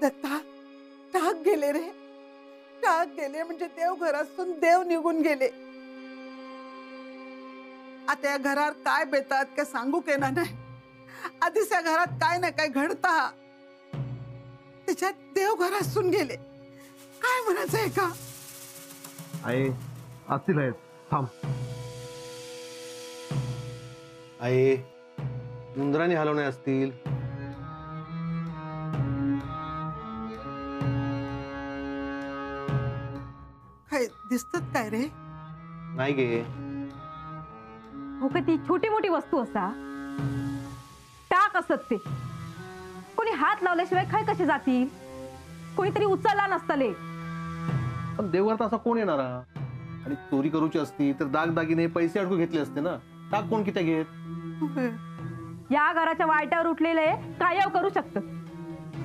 दत्ता, टाक गेले रे, टाक गेले म्हणजे देव घरातून देव निघून गेले. आता या घरात काय बेतात काय सांगू के ना नाही. आधीच या घरात काय ना काय घडता, त्याच्यात देव घरातून गेले. काय म्हणायचंय का? आई असतील आहेत, थांब. आई उंदराने हलवणे असतील. काय दिसतात काय रे? नाही गे. हो का, ती छोटी मोठी वस्तू असा टाक असत ते. कोणी हात लावल्याशिवाय खाय कशी जातील? कोणीतरी उचलला नसतले. पण देवघरात असा कोण येणार? आणि चोरी करूची असती तर दागदागिने पैसे अडकून घेतले असते ना. टाक कोण किती घेत? या घराच्या वाट्यावर उठलेले काय करू शकत.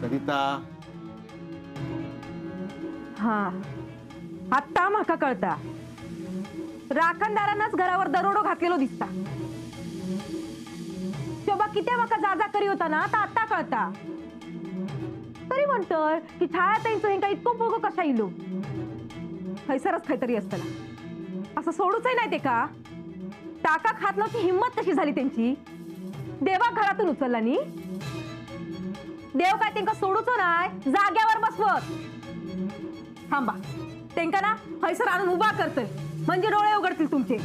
सरिता, हा आता माका कळता. राखणदारांनाच घरावर दरोडो घातलेलो दिसता. शोभा किती माका जाजा करी होता ना, आता कळता. तरी म्हणतोय की छायाताईंचं हे काही इतकं पोगं कशा इलो. हैसरच काहीतरी असतं ना. असं सोडूच नाही ते का? टाका खात नव्हती हिंमत कशी झाली त्यांची? देवा घरातून उचलला नी. देव काय त्यांका सोडूच नाही, जाग्यावर बसवत. थांबा, त्यांका ना हैसर आणून उभा करतोय म्हणजे डोळे उघडतील तुमचे.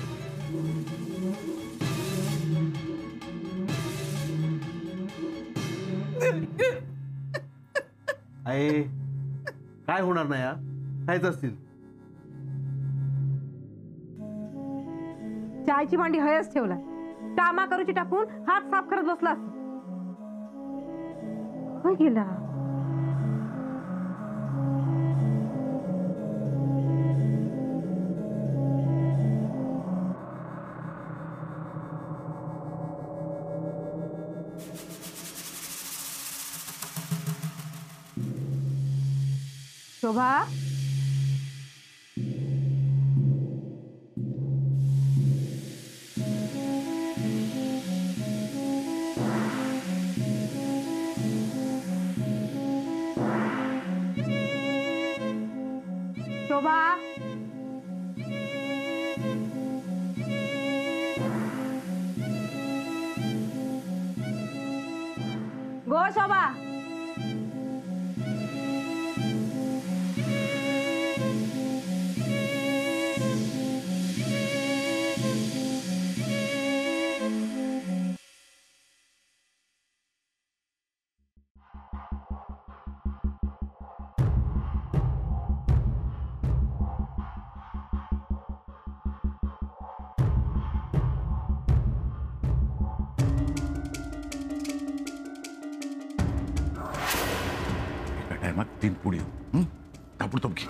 आई काय होणार नाही या, काहीच असतील. चायची मांडी हयच ठेवला. कामा करूची टाकून हात साफ करत बसला. काय गेला? शोभा, शोभा, गो शोभा. टायमात 3 पुढे ताबडतोब घे.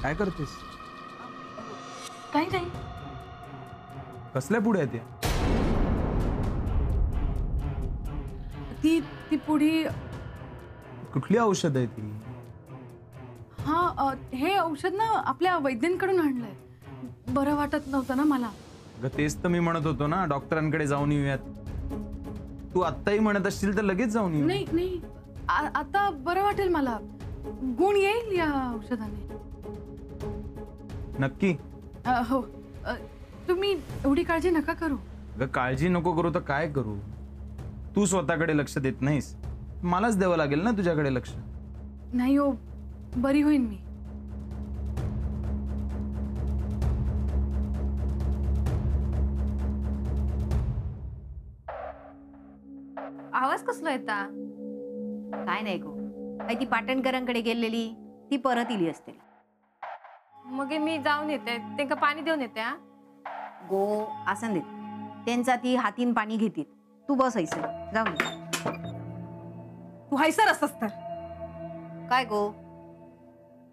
काय करतेस? काही नाही. कसल्या पुढे आहेत? ती पुढी. कुठली औषध आहे ती? हा, हे औषध ना आपल्या वैद्यांकडून आणलंय. बरं वाटत नव्हतं ना मला. तेच तर मी म्हणत होतो ना, डॉक्टरांकडे जाऊन येऊयात. तू आत्ताही म्हणत असशील तर लगेच जाऊन येऊ. नाही, आता बरं वाटेल मला. गुण येईल या औषधाने. नक्की? हो. तुम्ही एवढी काळजी नका करू. काळजी नको करू तर काय करू? तू स्वतःकडे लक्ष देत नाहीस, मलाच द्यावं लागेल ना तुझ्याकडे लक्ष. नाही हो, बरी होईन मी. आवाज कसलो येता? काय नाही गो, ती पाटणकरांकडे गेलेली ती परत इली असते. मग मी जाऊन येते, त्यांना पाणी देऊन येते. हा गो असं देत, त्यांचा ती हातीन पाणी घेतील. तू बस ऐसर जाऊन दे. तू हायसर असतस तर काय गो?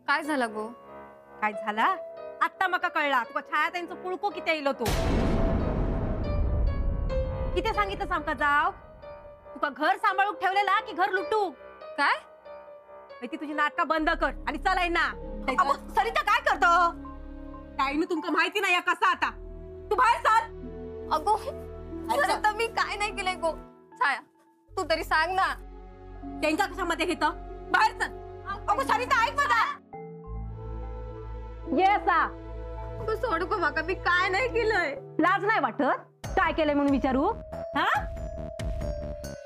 काय झालं गो? काय झाला आत्ता मका कळला. तुका छायाताईंचं पुळको किती येलो तू किती सांगितलं आमका जाव. तुका घर सांभाळून ठेवलेला की घर लुटू काय? ती तुझी नाटका बंद कर आणि चल आहे ना. सरिता काय करतो काही तुमका माहिती नाही कसा आता. तू बाहेर चाल. अगो सरिता मी काय नाही केलंय गो. छाया तू तरी सांग ना. त्यांका कशामध्ये घेत बाहेर चल. अगो सरिता ऐक माझा. येस अगो सोड गो माका, मी काय नाही केलंय. लाज नाही वाटत काय केलंय म्हणून विचारू. हा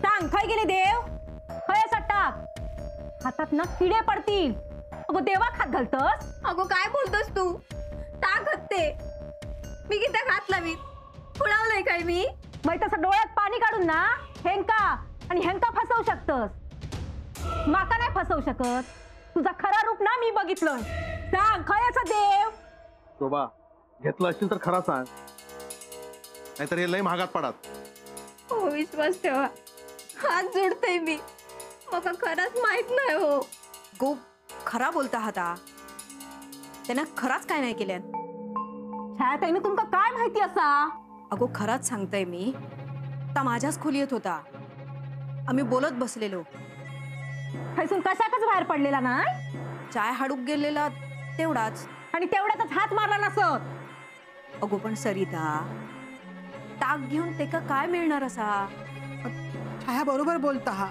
सांग खय गेले देव. खय असा टाक हातात ना किडे पडतील. अगो देवा खात घालतस. अगो काय बोलतोस तू? टाक हत्ते. मी किती घातला? मी फुलावलंय काय मी? मग तसं डोळ्यात पाणी काढून ना हेंका आणि हेंका फसवू शकतस. माका नाही फसवू शकत. तुझा खरा रूप ना मी बघितलं. सांग खय असा देव. शोभा, घेतलं असेल तर खरा सांग, नाहीतर हे लय महागात पडात. हो विश्वास ठेवा, हात जोडते मी. मला खरंच माहित नाही हो. गो खरा बोलता हाता, त्यानं खराच काय नाही केल्या. छायाताईनं तुमका काय माहिती असा. अगो खराच सांगतोय मी. ता माझ्याच खोलीत होता, आम्ही बोलत बसलेलो. थैसून कशाकच बाहेर पडलेला नाही. चाय हाडूक गेलेला तेवढाच. आणि तेवढ्यातच हात मारला नसत. अगो पण सरिता, ताक घेऊन ते का काय मिळणार असा. छाया बरोबर बोलता हा.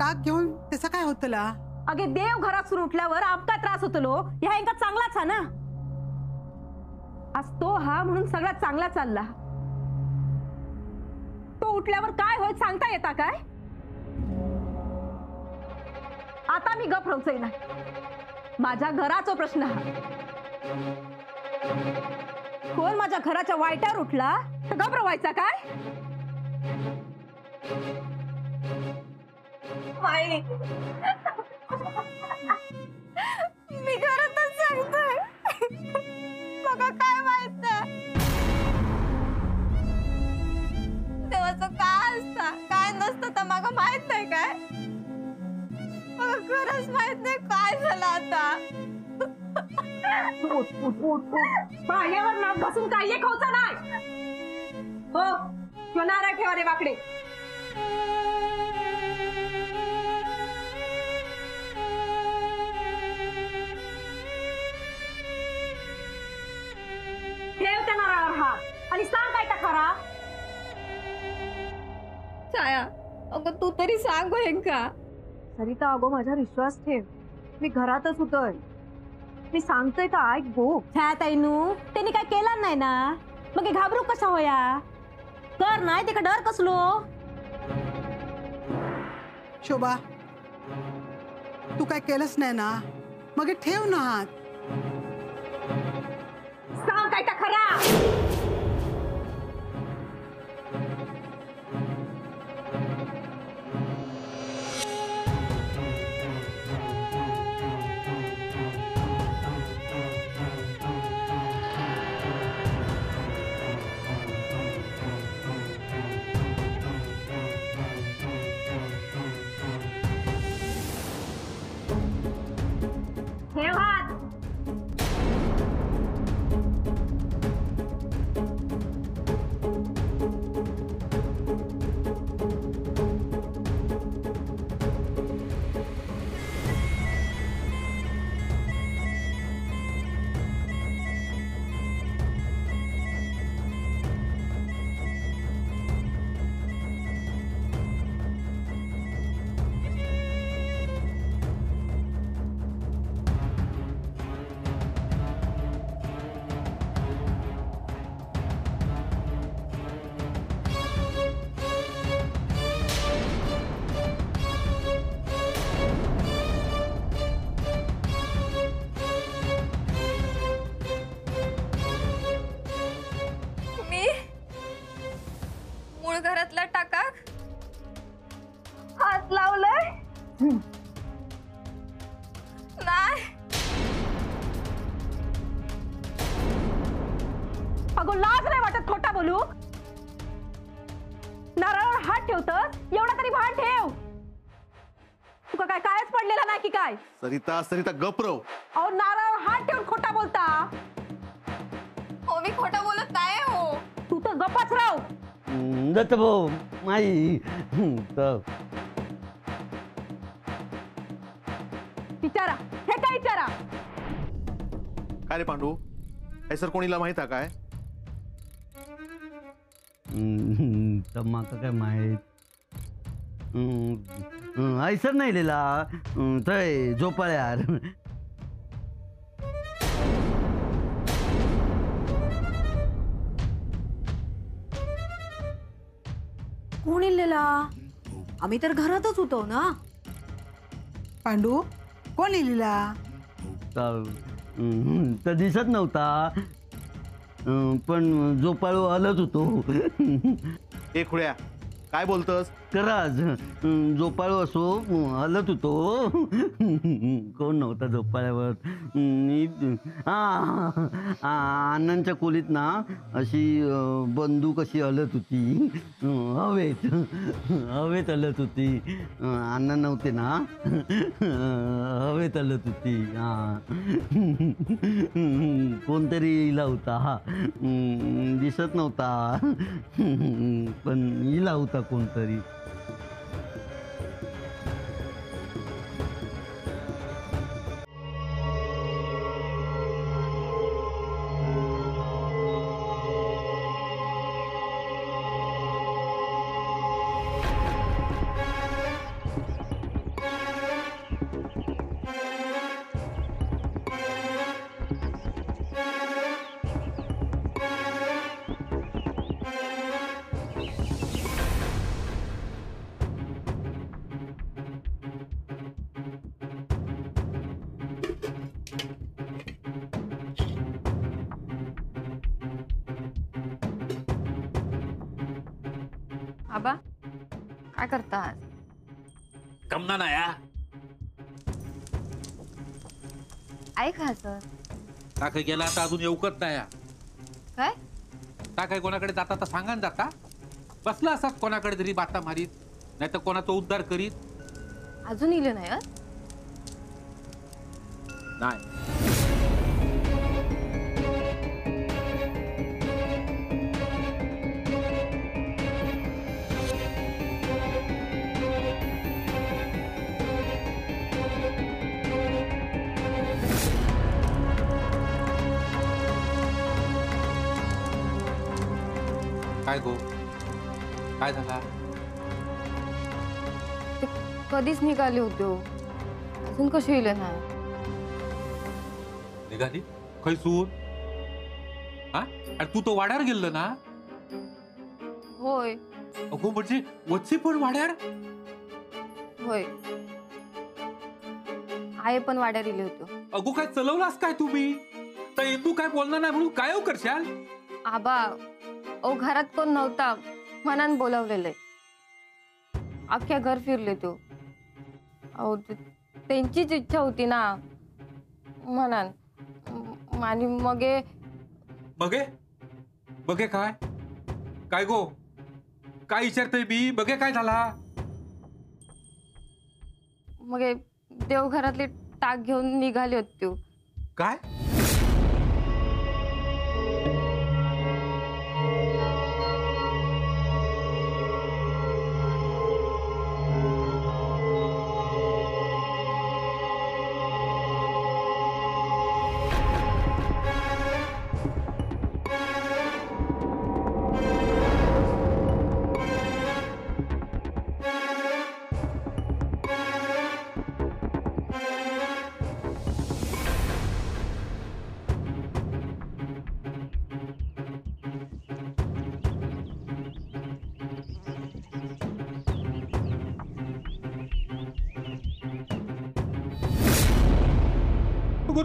टाक घेऊन त्याचं काय होतला. अगे देव घरातून उठल्यावर आमका त्रास होतलो ह्या इंका चांगलाच हा ना. आज तो हा म्हणून सगळा चांगला चालला. तो उठल्यावर काय होईल सांगता येता काय. आता मी गप राहूचंय ना. माझ्या घराचा प्रश्न हा. कोण माझ्या घराच्या वाईटावर उठला तर गप राहायचा काय. माई मी घरातच सांगतोय. मग काय माहित देवाचं काय असता काय नसतं तर मग माहित नाही काय. मग खरंच माहित नाही काय झालं आता. पाण्यावर नाक बसून काही खाऊचा नाही. हो किंवा नारळ ठेवा रे वाकडे. ठेव त्या नारळावर हात आणि सांग काय त्या खरा. छाया अगं तू तरी सांग का. सरिता अगो माझा विश्वास ठेव. मी घरातच होतोय. मी सांगतोय तर ऐक गो. छायाताईनू त्यांनी काय केलं नाही ना. मग घाबरू कसा होया. कर नाही ते का डर कसलो. शोभा तू काय केलंच नाही ना. मग हे ठेव ना हात. सांग काय त्या खरा. ठेव हात. लाज नाही वाटत खोटा बोलू? नारळावर हात ठेवतस, एवढा तरी भान ठेव. तुका काय कायच पडलेला नाही की काय? सरिता सरिता गपरव. अहो नारळावर हात ठेवून खोटा बोलता. हो मी खोटं बोलत नाही हो. तू तर गप्पाच राव. दत्त भाऊ माई तर विचारा, हे काय विचारा? काय रे पांडू, हे सर कोणीला माहित आहे काय? तर माका काय माहीत. ऐसर नाही लिहिला थंय झोपाळ्यार. कोण इलेला? आम्ही तर घरातच होतो ना. पांडू कोण लिहिला? तर दिसत नव्हता, पण झोपाळू हलत होतो. ए खुड्या, काय बोलतस? खरंच झोपाळू असो हलत होतो. कोण नव्हता झोपाळ्यावर. अण्णांच्या खोलीत ना अशी बंदूक अशी हलत होती, हवेत हवेत हलत होती. अण्णा नव्हते ना, हवेत हलत होती. कोणतरी इला होता, दिसत नव्हता, पण इला होता कोणतरी. आबा काय करतात? कमना ना या ऐक हा सर. टाकाय गेला आता अजून येऊकत नाही या. काय? टाकाय कोणाकडे जाता तर सांगा ना जाता. बसला असाच कोणाकडे तरी बाता मारीत, नाही तर कोणाचा उद्धार करीत अजून इले नाही हं? नाही. काय गो, काय झाला? ते कधीच निघाले होते हो. अजून कसे इले नाही? निघाली खैसून? हा, आणि तू तो वाड्यावर गेलं ना? होय अगो म्हणजे वच्ची पण वाड्यावर? होय, आई पण वाड्यात इले होते. अगो काय चलवलास काय तुम्ही? तर इंदू काय बोलणार नाही म्हणून काय करशाल? आबा ओ घरात कोण नव्हता म्हणून बोलावलेले. अख्ख्या घर फिरले तो. अहो त्यांचीच इच्छा होती ना म्हणून. आणि मगे बघे बघे काय काय गो, काय विचारतोय मी? बघे काय झाला? मगे देवघरातले टाक घेऊन निघाले होते तो. काय?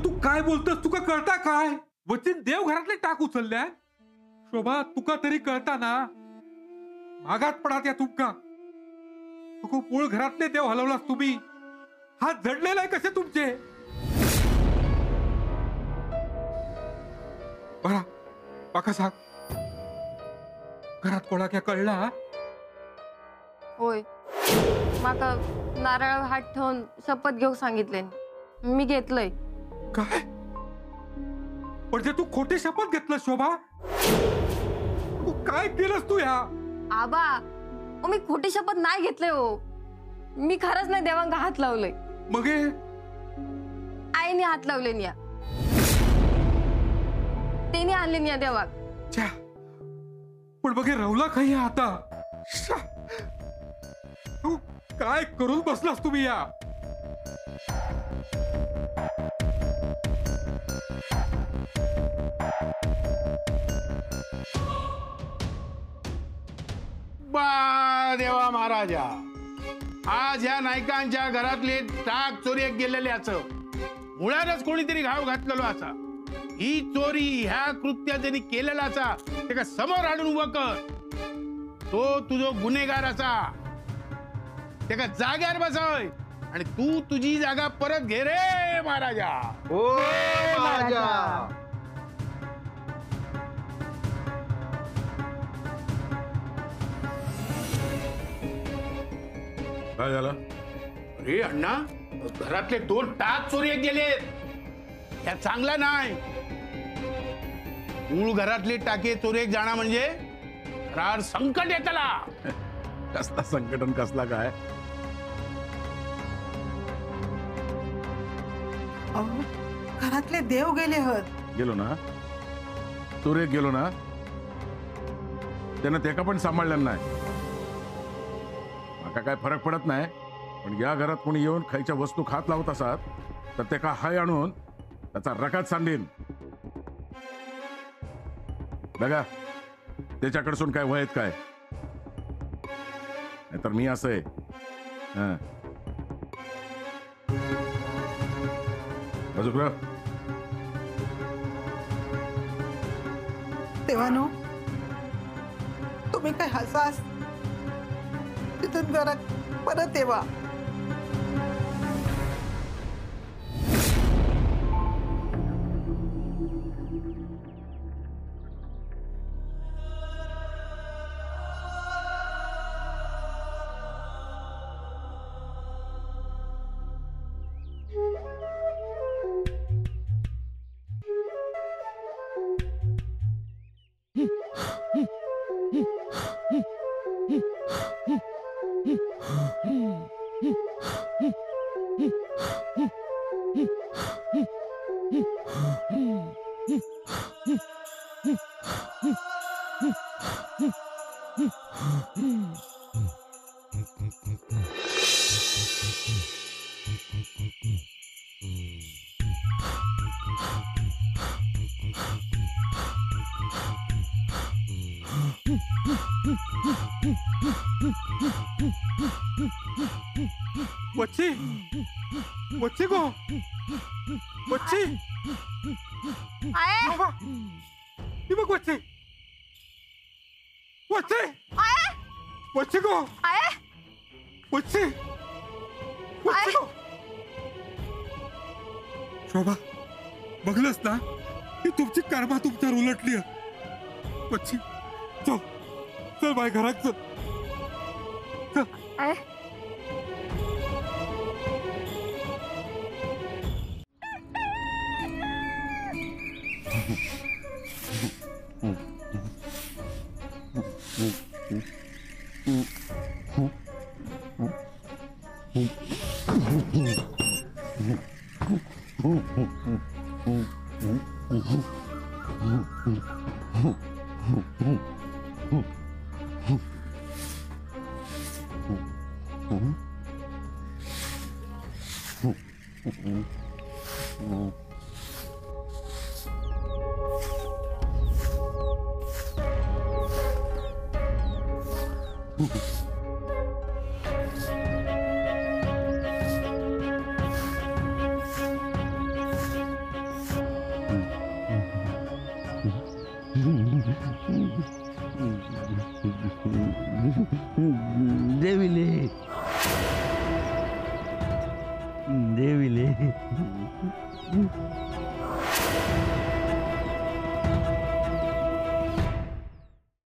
तू काय बोलतोस? तुका कळता काय? वचीन देव घरातले टाक उचलल्या. शोभा तुका तरी कळता ना? मागात पडा त्या तुमका. तुका मूळ घरातले देव हलवलास तुम्ही. हात झडलेला आहे कसे तुमचे? बरा बाका सांग घरात कोणाक्या कळला? होय, माका नारळ हात ठेवून शपथ घेऊ सांगितले. मी घेतलंय. काय म्हणजे तू खोटी शपथ घेतलं शोभा? तू काय केलंस तू या? आबा, मी खोटी शपथ नाही घेतलंय हो. मी खरंच नाही देवांगा हात लावलंय. मग हे? आईने हात लावले निया, तेने आणले निया देवाक. छ्या, पण बघे रवला काही आता. शा. तू काय करून बसलास तुम्ही या? बा देवा महाराजा, आज ह्या नायकांच्या घरातले टाक चोरी गेलेले असं मुळानच कोणीतरी घाव घातलेलो असा. ही चोरी ह्या कृत्या ज्यांनी केलेला असा ते समोर आणून उभं कर. तो तुझो गुन्हेगार असा, ते जाग्यावर बसय आणि तू तुझी जागा परत घे रे महाराजा. ओ महाराजा. काय झालं? अरे अण्णा, घरातले 2 टाक चोरी गेलेत. ह्या चांगला नाही. मूळ घरातले टाके चोरी जाणं म्हणजे घरावर संकट येतला. कसला संकट आणि कसला काय? अहो, घरातले देव गेले हत. गेलो ना, चोरेक गेलो ना, त्यानं तेका पण सांभाळलं नाही. माका काय फरक पडत नाही, पण या घरात कोणी येऊन खायच्या वस्तू खात लावत असतात तर तेका हाय आणून त्याचा रकात सांडीन. बघा त्याच्याकडसून काय वयत काय, नाहीतर मी असं आहे. अजून देवानो, तुम्ही काय हसास? तिथून जरा परत येवा. वच्ची, वच्ची गो, वच्ची. आये, बाबा, ही बघ वच्ची, वच्ची, आये, वच्ची गो, आये, वच्ची, वच्ची गो. शोभा, बघलंस ना, ही तुमची कर्मा तुमच्यावर उलटली. वच्ची, चल चल बाय घरात चल. आये. देविले देविले